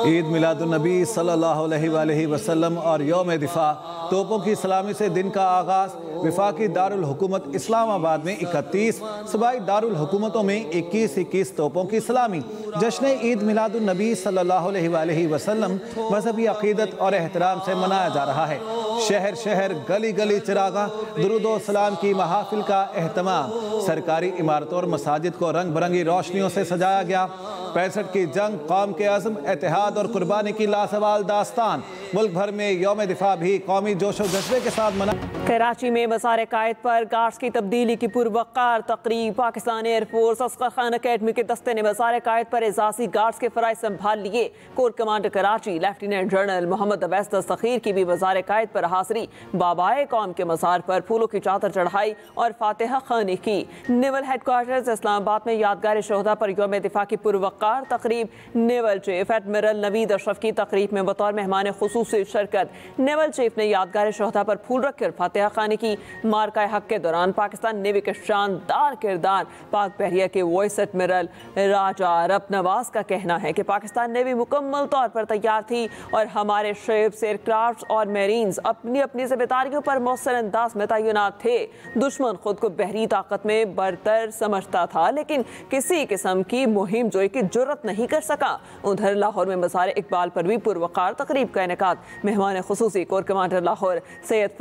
ईद मिलादुन्नबी सल्लल्लाहु अलैहि वसल्लम और यौम दिफा तोपों की सलामी से दिन का आगाज़। वफाकी दारुल हुकूमत इस्लामाबाद में 31, सूबाई दारुल हुकूमतों में 21 तोपों की सलामी। जश्न ईद मिलादुन्नबी सल्लल्लाहु अलैहि वसल्लम मजहबी अकीदत और एहतराम से मनाया जा रहा है। शहर शहर गली गली चिरागा दुरूद सलाम की महाफिल का एहतमाम। सरकारी इमारतों और मसाजिद को रंग बिरंगी रोशनियों से सजाया गया। 65 की जंग, कौम के अज़्म, एतिहाद और कुर्बानी की लासवाल दास्तान। मुल्क भर में यौम दिफा भी कौमी जोशो जज्बे के साथ मना। कराची में मज़ार कायद पर गार्ड्स की तब्दीली की पुरवकार तकरीब। Pakistan air force Oscar Khan academy के दस्ते ने मज़ार कायद पर एजाज़ी गार्ड्स के फ़राइज़ संभाल लिए। Core commander Karachi lieutenant general Mohammad Awais Dastgir की भी मज़ार कायद पर हाज़री। बाबाए कौम के मज़ार पर फूलों की चादर चढ़ाई और फातिहा खानी की। नेवल हेडक्वार्टर्स इस्लामाबाद में यादगार शोहदा पर यौम दिफा की पुरवकार तकरीब। Naval chief admiral Naveed Ashraf की तकरीब में बतौर मेहमान खुसूसी शिरकत। नेवल चीफ ने यादगार शोहदा पर फूल रखकर फातिहा खानी की। मार्का हक के दौरान पाकिस्तान नेवी के शानदार किरदार। पाक बहरिया के वॉइस एडमिरल राजा रब नवाज का कहना है कि पाकिस्तान नेवी मुकम्मल तौर पर तैयार थी और हमारे शिप्स, एयरक्राफ्ट और मेरीन्स अपनी अपनी जिम्मेदारियों पर मौसर अंदाज में तैनात थे। दुश्मन खुद को बहरी ताकत में बरतर समझता था, लेकिन किसी किस्म की मुहिम जोई की जुर्रत नहीं कर सका। उधर लाहौर में मज़ार इकबाल पर भी पुरवकार तकरीब का इनेकाद। मेहमान खुसूसी core commander Lahore Syed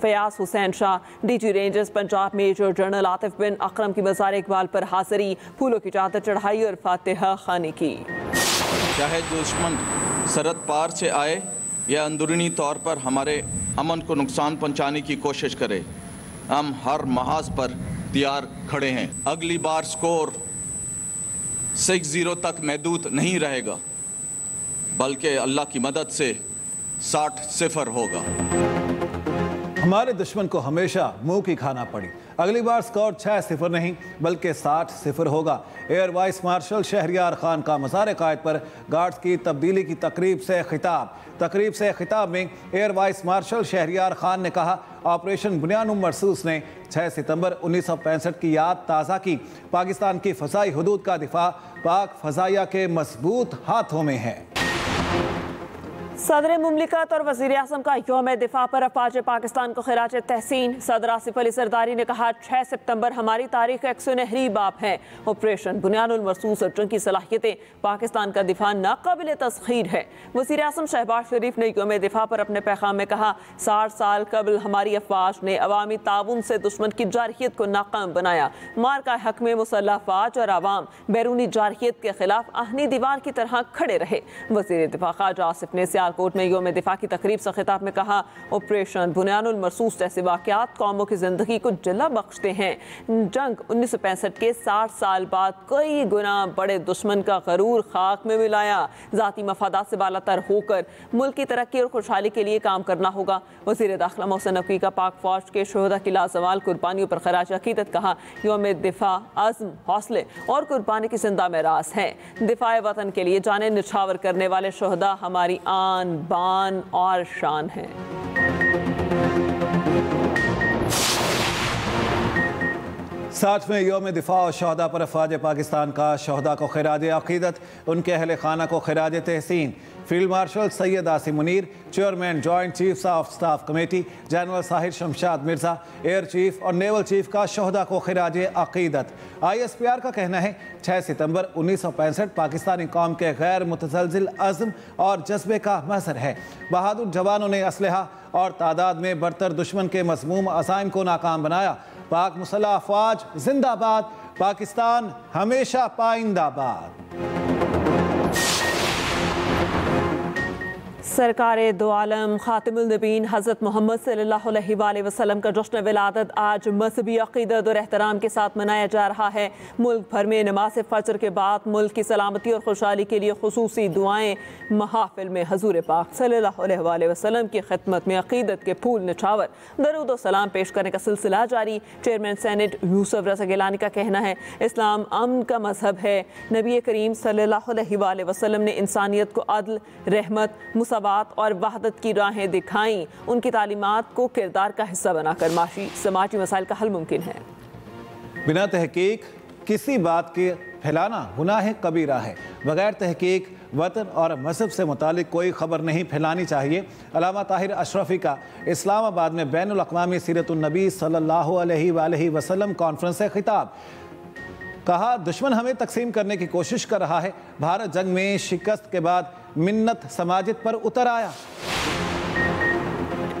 Fayyaz Hussain Shah, DG rangers Punjab major general Atif bin Akram की मज़ार इकबाल पर हाज़री, फूलों की चादर चढ़ाई और फातिहा खानी की। चाहे दुश्मन सरहद पार से आए या अंदरूनी तौर पर हमारे अमन को नुकसान पहुंचाने की कोशिश करे, हम हर महाज पर तैयार खड़े हैं। अगली बार स्कोर 6-0 तक महदूद नहीं रहेगा, बल्कि अल्लाह की मदद से 60-0 होगा। हमारे दुश्मन को हमेशा मुंह की खाना पड़ी। अगली बार स्कोर 6-0 नहीं बल्कि 60-0 होगा। Air vice marshal Shahryar Khan का मज़ार कायद पर गार्ड्स की तब्दीली की तकरीब से खिताब में air vice marshal Shahryar Khan ने कहा, ऑपरेशन बुनियानुम मरसूस ने 6 सितंबर 1965 की याद ताज़ा की। पाकिस्तान की फ़ज़ाई हुदूद का दिफा पाक फ़ज़ाइया के मजबूत हाथों में है। सदर मुमलिकत और वज़ीर आज़म का यौम दिफा पर अफवाज पाकिस्तान को खिराज तहसीन। सदर आसिफ अली सरदारी ने कहा, 6 सितंबर हमारी तारीख एक सुनहरी बाब है। ऑपरेशन बुनियानुल मरसूस और जंग की सलाहियतें पाकिस्तान का दिफा नाकाबिल तस्खीर है। वज़ीर आज़म शहबाज शरीफ ने यौम दिफा पर अपने पैगाम में कहा, 60 साल कबल हमारी अफवाज ने अवामी ताउन से दुश्मन की जारहियत को नाकाम बनाया। मार्का हक में मुसल्लह अफवाज और आवाम बैरूनी जारहियत के खिलाफ आहनी दीवार की तरह खड़े रहे। वज़ीर दिफा ख्वाजा आसिफ ने कोर्ट में यौम दिफा की तकरीब से खिताब में कहा, ऑपरेशन बुनियानुल मरसूस जैसे वाक़यात कौमों की ज़िंदगी को जला बख्शते हैं। जंग 1965 के 60 साल बाद कई गुना बड़े दुश्मन का गरूर खाक में मिलाया। ज़ाती मफादात से बालातर होकर मुल्क की तरक्की और खुशहाली के लिए काम करना होगा। वज़ीर दाखिला मोहसिन नकवी का पाक फौज के शोहदा की लाजवाल कुर्बानियों पर खराज अकीदत कहा, यौम दिफा अज़्म, हौसले और कुर्बानी की जिंदा मेरास है। दिफाए वतन के लिए जाने निछावर करने वाले शोहदा हमारी आन, बान और शान है। 60वें यौम दिफा और शहदा पर अफवाज पाकिस्तान का शहदा को खिराज अकीदत, उनके अहल खाना को खिराज तहसीन। Field marshal Syed Asim Munir, chairman joint chiefs of staff committee general Sahir Shamshad Mirza, air chief और नेवल चीफ का शहदा को खिराज अकीदत। ISPR का कहना है, 6 सितंबर 1965 पाकिस्तानी कौम के गैर मुतज़लज़िल अज़्म और जज्बे का महज़र है। बहादुर जवानों ने असलहा और तादाद में बरतर दुश्मन के मज़मूम अज़ाइम को नाकाम बनाया। पाक मुसल्लह अफ़वाज जिंदाबाद, पाकिस्तान हमेशा पाइंदाबाद। सरकारे दो आलम खातिमुल नबीन हज़रत मोहम्मद सल्लल्लाहु अलैहि वसल्लम का जश्न विलादत आज मज़हबी अक़ीदत और एहतराम के साथ मनाया जा रहा है। मुल्क भर में नमाज फ़जर के बाद मुल्क की सलामती और खुशहाली के लिए खुसूसी दुआएँ महाफिल में हज़ूर पाक सल्लल्लाहु अलैहि वसल्लम की खिदमत में अक़ीदत के फूल निछावर दरूद व सलाम पेश करने का सिलसिला जारी। चेयरमैन सेनेट यूसुफ रज़ा गिलानी का कहना है, इस्लाम अमन का मजहब है। नबी करीम सल्लल्लाहु अलैहि वसल्लम ने इंसानियत को अदल, रहमत, मुसावात और वहदत की राहें दिखाई। उनकी तालीमात को किरदार का हिस्सा बनाकर माशी समाजी मसाइल का हल मुमकिन है। बिना तहकीक किसी बात के फैलाना गुनाह कबीरा है। बगैर तहकीक वतन और मजहब से मुतालिक कोई खबर नहीं फैलानी चाहिए। अल्लामा ताहिर अशरफी का इस्लामाबाद में बैनुल अक़वामी सीरतुन नबी सल्लल्लाहु अलैहि वसल्लम कॉन्फ्रेंस से खिताब। कहा, दुश्मन हमें तकसीम करने की कोशिश कर रहा है। भारत जंग में शिकस्त के बाद मिन्नत समाजिद पर उतर आया।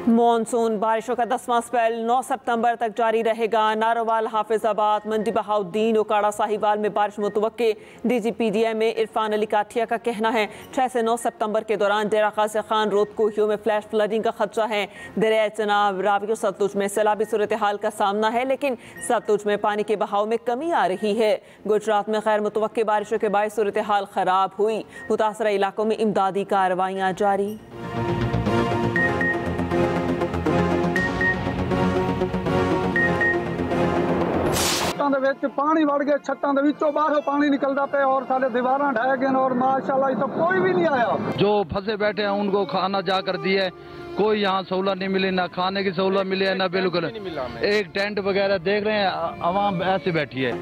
मॉनसून बारिशों का 10वां स्पेल 9 सितंबर तक जारी रहेगा। नारोवाल, हाफिजाबाद, मंडी बहाउद्दीन, ओकाड़ा, साहिवाल में बारिश मुतवक्के। DGPDM में इरफान अली काठिया का कहना है 6 से 9 सितंबर के दौरान डेरा गाज़ी खान रोड कोहियों में फ्लैश फ्लडिंग का खदशा है। दरिया चनाब, रावी और सतलुज में सैलाबी सूरत हाल का सामना है, लेकिन सतलुज में पानी के बहाव में कमी आ रही है। गुजरात में गैर मुतवक्के बारिशों के बायस सूरत हाल खराब हुई। मुतासरा इलाकों में इमदादी कार्रवाइयाँ जारी। पानी वड़ गए, छत्तां दे विचों बाहरों पानी निकलता पे और सारे दीवारां ढह गए और माशाल्लाह तो कोई भी नहीं आया। जो फंसे बैठे हैं उनको खाना जा कर दिए, कोई यहाँ सहूलत नहीं मिली, ना खाने की सहूलत मिली है, ना बिल्कुल एक टेंट वगैरह देख रहे हैं, आवाम ऐसे बैठी है।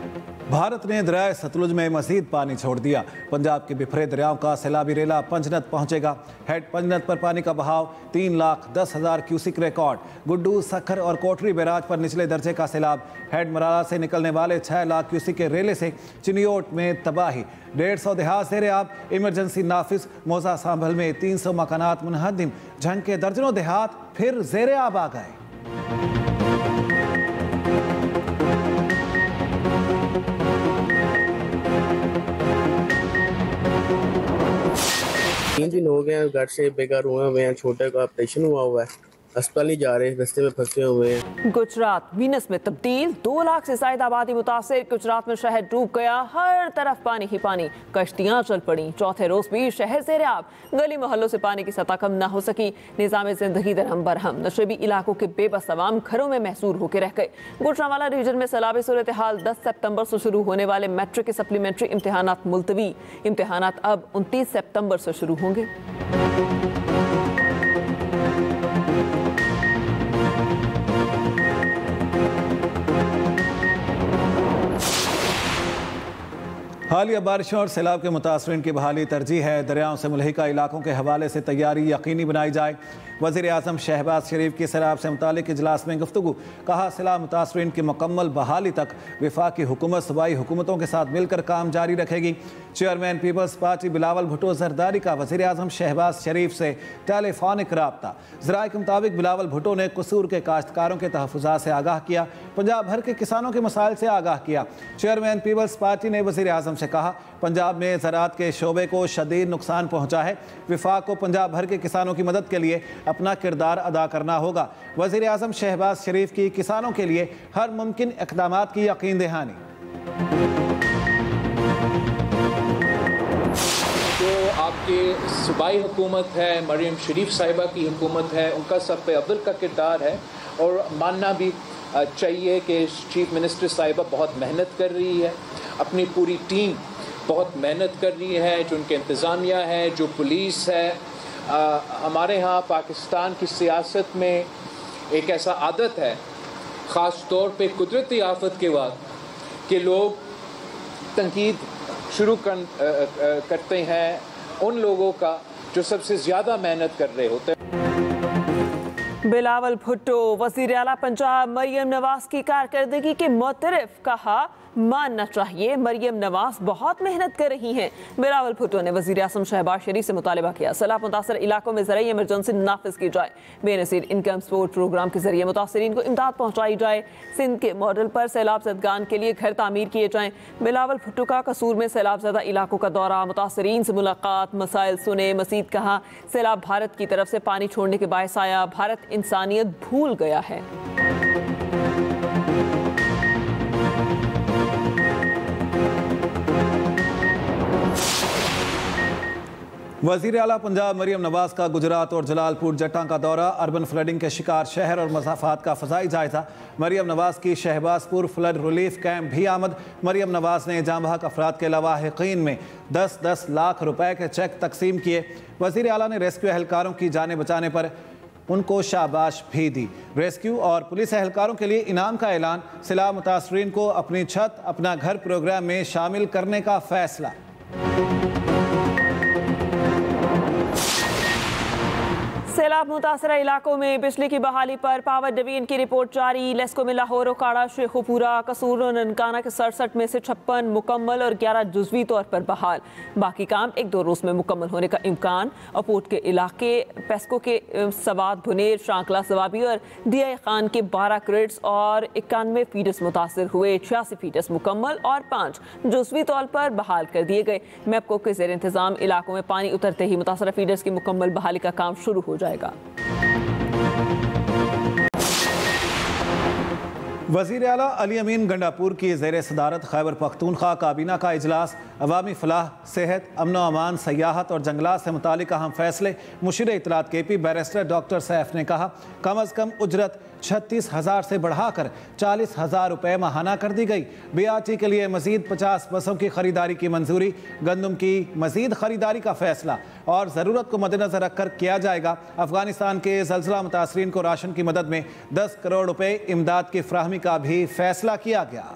भारत ने दरिया सतलुज में मजीद पानी छोड़ दिया। पंजाब के बिखरे दरियाओं का सैलाबी रेला पंजनत पहुंचेगा। हेड पंजनत पर पानी का बहाव 3,10,000 क्यूसिक रिकॉर्ड। गुड्डू, सखर और कोटरी बैराज पर निचले दर्जे का सैलाब। हेड मराला से निकलने वाले 6 लाख क्यूसिक के रेले से चिनियोट में तबाही। 150 देहात ज़ेरे आब। इमरजेंसी नाफिज। मोजा सांभल में 300 मकानात मुनहदिम। झंग के दर्जनों देहात फिर ज़ेरे आब आ गए। तीन दिन हो गए घर से बेघर हुए हुए हैं। छोटे का ऑपरेशन हुआ है, अस्पताल ही जा रहे हैं, रास्ते में फंसे हुए हैं। गुजरात वीनस में तब्दील। 2 लाख से ज्यादा आबादी मुतासिर। गुजरात में शहर डूब गया, हर तरफ पानी ही पानी। कश्तियां चल पड़ी। चौथे रोज भी शहर ज़ेरे आब। गली मोहल्लों से पानी की सतह कम न हो सकी। निज़ाम जिंदगी दरहम बरहम। नशेबी इलाकों के बेबस अवाम घरों में महसूर होकर रह गए। गुजरांवाला रीजन में सैलाबी सूरत हाल। 10 सितंबर से शुरू होने वाले मैट्रिक के सप्लीमेंट्री इम्तिहानात मुलतवी। इम्तिहानात अब 29 सितंबर से शुरू होंगे। हालिया बारिशों और सैलाब के मुतासरीन की बहाली तरजीह है। दरियाओं से मुल्हिका इलाकों के हवाले से तैयारी यकीनी बनाई जाए। वज़ीर आज़म शहबाज शरीफ की सैलाब से मुतालिक इजलास में गुफ्तगू। कहा, सैलाब मुतासरीन की मुकम्मल बहाली तक वफाकी हुकूमत सूबाई हुकूमतों के साथ मिलकर काम जारी रखेगी। चेयरमैन पीपल्स पार्टी बिलावल भुट्टो जरदारी का वज़ीर आज़म शहबाज शरीफ से टेलीफोनिक राब्ता। ज़राए के मुताबिक बिलावल भुट्टो ने कसूर के काश्तकारों के तहफ़्फ़ुज़ात से आगाह किया। पंजाब भर के किसानों के मसाइल से आगाह किया। चेयरमैन पीपल्स पार्टी ने वज़ीर आज़म से कहा, पंजाब में ज़राअत के शोबे को शदीद नुकसान पहुँचा है। वफाक को पंजाब भर के किसानों की मदद के लिए अपना किरदार अदा करना होगा। वज़ीर आज़म शहबाज शरीफ की किसानों के लिए हर मुमकिन इक़दामात की यकीन दहानी। जो आपकी सूबाई हुकूमत है, मरियम शरीफ साहिबा की हुकूमत है, उनका सब पे अव्वल का किरदार है। और मानना भी चाहिए कि चीफ मिनिस्टर साहिबा बहुत मेहनत कर रही है। अपनी पूरी टीम बहुत मेहनत कर रही है। जो उनके इंतज़ामिया है, जो पुलिस है। हमारे यहाँ पाकिस्तान की सियासत में एक ऐसा आदत है, ख़ास तौर पे कुदरती आफत के बाद, कि लोग तनकीद शुरू करते हैं उन लोगों का जो सबसे ज़्यादा मेहनत कर रहे होते हैं। बिलावल भुट्टो वज़ीर आला पंजाब मरियम नवाज की कारकर्दगी के मुतरफ। कहा, मानना चाहिए मरियम नवाज बहुत मेहनत कर रही हैं। बिलावल भुट्टो ने वज़ीर आज़म शहबाज शरीफ से मुतालबा किया सैलाब मुतासर इलाकों में ज़राई इमरजेंसी नाफिज की जाए। बेनज़ीर इनकम सपोर्ट प्रोग्राम के जरिए मुतासरीन को इमदाद पहुँचाई जाए। सिंध के मॉडल पर सैलाब ज़दगान के लिए घर तामीर किए जाएँ। बिलावल भुट्टो का कसूर में सैलाब ज़दा इलाकों का दौरा, मुतासरीन से मुलाकात, मसाइल सुने। मज़ीद कहा, सैलाब भारत की तरफ से पानी छोड़ने के बायस आया। भारत इंसानियत भूल गया है। वज़ीर आला पंजाब मरियम नवाज का गुजरात और जलालपुर जट्टा का दौरा। अर्बन फ्लडिंग के शिकार शहर और मसाफात का फ़ज़ाई जायज़ा। मरियम नवाज की शहबाजपुर फ्लड रिलीफ कैंप भी आमद। मरियम नवाज ने जाम बहक अफराद के लवाहिकीन में 10-10 लाख रुपए के चेक तकसीम किए। वज़ीर आला ने रेस्क्यू एहलकारों की जानें बचाने पर उनको शाबाश भी दी। रेस्क्यू और पुलिस एहलकारों के लिए इनाम का ऐलान। सैलाब मुतासरीन को अपनी छत अपना घर प्रोग्राम में शामिल करने का फैसला। सैलाब मुतासरा इलाकों में बिजली की बहाली पर पावर डिवीजन की रिपोर्ट जारी। लेस्को में लाहौर, ओकाड़ा, शेखुपुरा, कसूर और ननकाना के 67 में से 56 मुकम्मल और 11 जुज़वी तौर पर बहाल। बाकी काम 1-2 रोज़ में मुकम्मल होने का इम्कान। अपोर्ट के इलाके पेस्को के सवाद, भुनेर, शांकला, सवाबी और दिया खान के 12 ग्रिड्स और 91 फीडर्स मुतासर हुए। 86 फीडर्स मुकम्मल और 5 जुज़वी तौर पर बहाल कर दिए गए। मैपको के ज़ेर इंतज़ाम इलाकों में पानी उतरते ही मुतासरा फीडर्स की मुकम्मल बहाली का काम शुरू हो जाएगा। वज़ीर आला अली अमीन गंडापुर की ज़ेर सदारत खैबर पख्तूनख्वा काबीना का इजलास। अवामी फलाह, सेहत, अमन व अमान, सयाहत और जंगलात से मुतालिक अहम फैसले। मुशीर इत्तलात KP बैरिस्टर डॉक्टर सैफ ने कहा, कम अज़ कम उजरत 36,000 से बढ़ाकर 40,000 रुपये माहाना कर दी गई। BRT के लिए मजीद 50 बसों की खरीदारी की मंजूरी। गंदम की मजीद खरीदारी का फैसला और ज़रूरत को मद्देनज़र रखकर किया जाएगा। अफगानिस्तान के ज़लज़ला मुतासरीन को राशन की मदद में 10 करोड़ रुपये इमदाद की फ्राहमी का भी फैसला किया गया।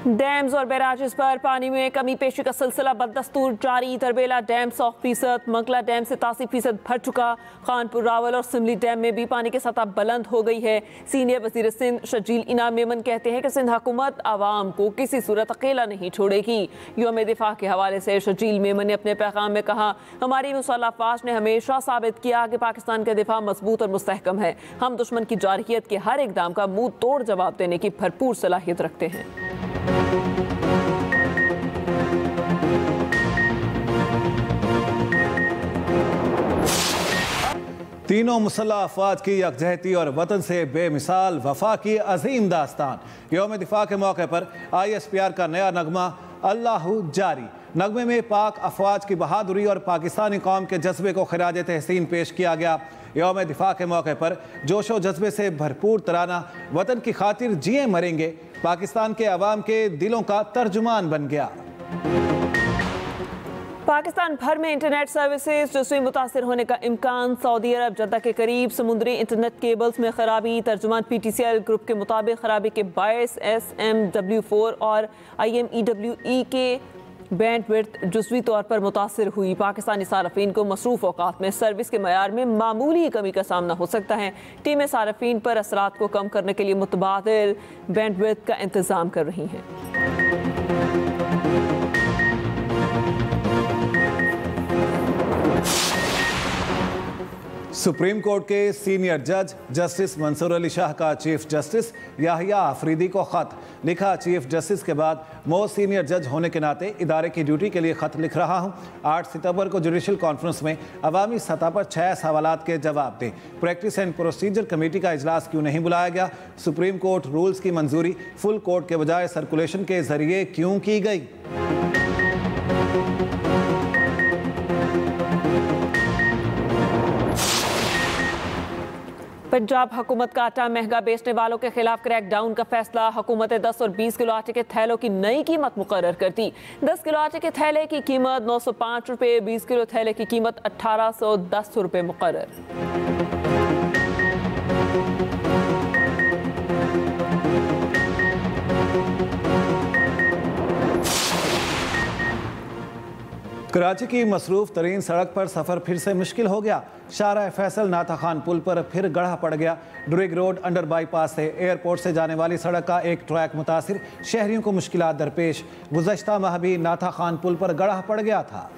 डैम्स और बैराजेस पर पानी में कमी पेशी का सिलसिला बदस्तूर जारी। तरबेला डैम 100%, मंगला डैम 87% भर चुका। खानपुर, रावल और सिमली डैम में भी पानी की सतह बुलंद हो गई है। सीनियर वज़ीर सिंध शजील इनाम मेमन कहते हैं कि सिंध हुकूमत आवाम को किसी सूरत अकेला नहीं छोड़ेगी। यौम दिफा के हवाले से शजील मेमन ने अपने पैगाम में कहा, हमारी मुसल्लह अफ़वाज ने हमेशा साबित किया कि पाकिस्तान का दिफा मजबूत और मुस्तहकम है। हम दुश्मन की जारहियत के हर इक़दाम का मुंह तोड़ जवाब देने की भरपूर सलाहियत रखते हैं। तीनों मुसल्लह अफवाज की यकजहती और वतन से बेमिसाल वफा की अजीम दास्तान। यौम दिफा के मौके पर ISPR का नया नगमा अल्लाहू जारी। नगमे में पाक अफवाज की बहादुरी और पाकिस्तानी कौम के जज्बे को खिराज तहसीन पेश किया गया। यौम दिफा के मौके पर जोशो जज्बे से भरपूर तराना वतन की खातिर जिए मरेंगे पाकिस्तान के अवाम के दिलों का तर्जुमान बन गया। पाकिस्तान भर में इंटरनेट सर्विसेज जुज़वी मुतासर होने का इम्कान। सऊदी अरब जद्दा के करीब समुद्री इंटरनेट केबल्स में खराबी। तर्जुमान PTCL ग्रुप के मुताबिक खराबी के बायस SMW4 और IMEWE के बैंडविड्थ जुज़वी तौर पर मुतासर हुई। पाकिस्तानी सारफीन को मसरूफ़ औकात में सर्विस के मयार में मामूली कमी का सामना हो सकता है। टीमें सारफीन पर असरात को कम करने के लिए मुतबादिल बैंडविड्थ का इंतज़ाम कर रही हैं। सुप्रीम कोर्ट के सीनियर जज जस्टिस मंसूर अली शाह का चीफ जस्टिस याहिया आफरीदी को खत लिखा। चीफ जस्टिस के बाद मोस्ट सीनियर जज होने के नाते इदारे की ड्यूटी के लिए खत लिख रहा हूं। 8 सितंबर को जुडिशल कॉन्फ्रेंस में अवामी सतह पर 6 सवालात के जवाब दें। प्रैक्टिस एंड प्रोसीजर कमेटी का इजलास क्यों नहीं बुलाया गया? सुप्रीम कोर्ट रूल्स की मंजूरी फुल कोर्ट के बजाय सर्कुलेशन के जरिए क्यों की गई? पंजाब हुकूमत का आटा महंगा बेचने वालों के खिलाफ क्रैकडाउन का फैसला। हुकूमत 10 और 20 किलो आटे के थैलों की नई कीमत मुकर्रर कर दी। 10 किलो आटे के थैले की कीमत 905 रुपये, 20 किलो थैले की कीमत 1810 रुपये मुकर्रर। कराची की मसरूफ तरीन सड़क पर सफ़र फिर से मुश्किल हो गया। शाहराह फैसल नाथा खान पुल पर फिर गढ़ा पड़ गया। ड्रिग रोड अंडर बाईपास से एयरपोर्ट से जाने वाली सड़क का एक ट्रैक मुतासिर, शहरियों को मुश्किलात दरपेश। गुज़श्ता माह भी नाथा खान पुल पर गढ़ा पड़ गया था।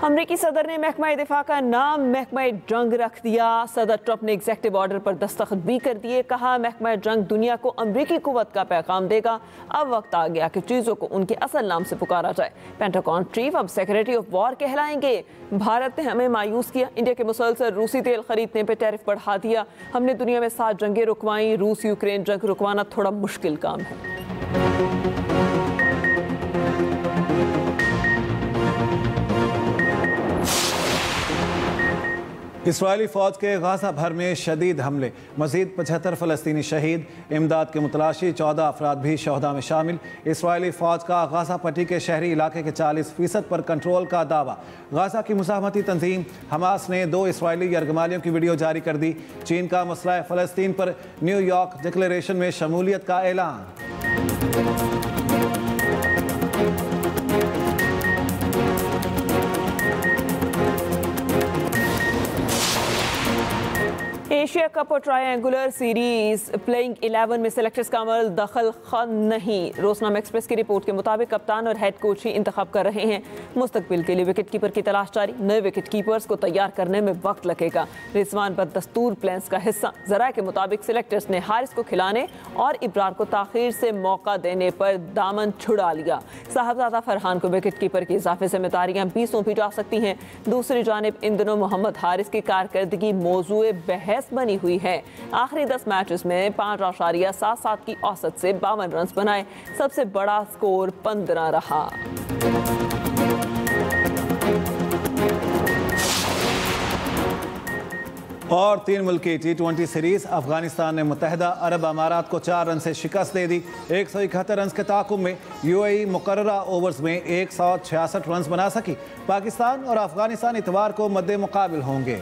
अमरीकी सदर ने महकमा दिफा का नाम महकमा जंग रख दिया। सदर ट्रंप ने एग्जेक्टिव ऑर्डर पर दस्तखत भी कर दिए। कहा, महकमा जंग दुनिया को अमरीकी कुव्वत का पैगाम देगा। अब वक्त आ गया कि चीज़ों को उनके असल नाम से पुकारा जाए। पेंटागन चीफ अब सेक्रेटरी ऑफ वॉर कहलाएंगे। भारत ने हमें मायूस किया। इंडिया के मुसलसल रूसी तेल खरीदने पर टैरिफ बढ़ा दिया। हमने दुनिया में 7 जंगें रुकवाई। रूस यूक्रेन जंग रुकवाना थोड़ा मुश्किल काम है। इसराइली फौज के गाजा भर में शदीद हमले, मजीद 75 फ़लस्तीनी शहीद, इमदाद के मुतलाशी 14 अफराद भी शहदा में शामिल। इसराइली फौज का गाजा पट्टी के शहरी इलाके के 40% पर कंट्रोल का दावा। गाजा की मुज़ाहमती तंजीम हमास ने 2 इसराइली यरगमालियों की वीडियो जारी कर दी। चीन का मसला फ़लस्तीन पर न्यूयॉर्क डिक्लेरेशन में शमूलियत का ऐलान। एशिया कप और ट्रायंगुलर सीरीज प्लेइंग 11 में सेलेक्टर्स का अमल दखल खान नहीं। रोजनामा एक्सप्रेस की रिपोर्ट के मुताबिक कप्तान और हेड कोच ही इंतखाब कर रहे हैं। मुस्तकबिल के लिए विकेट कीपर की तलाश जारी। नए विकेट कीपर्स को तैयार करने में वक्त लगेगा। रिजवान बदस्तूर प्लान्स का हिस्सा। जराए के मुताबिक सेलेक्टर्स ने हारिस को खिलाने और इब्रार को ताखीर से मौका देने पर दामन छुड़ा लिया। साहबजादा फरहान को विकेट कीपर की इजाफे जिम्मेदारियां भी सौंपी जा सकती हैं। दूसरी जानिब इन दिनों मोहम्मद हारिस की कारकर्दगी मौजूए बहस बनी हुई है। आखिरी 10 मैचेस में 5.77 की औसत से 52 रन बनाए। सबसे बड़ा स्कोर 15 रहा। और 3 मुल्की T20 सीरीज अफगानिस्तान ने मुत्तहिदा अरब अमारात को 4 रन से शिकस्त दे दी। 171 रन के ताकुब में UAE मुकर्ररा ओवर्स में 166 रन बना सकी। पाकिस्तान और अफगानिस्तान इतवार को मद्दे मुकाबिल होंगे।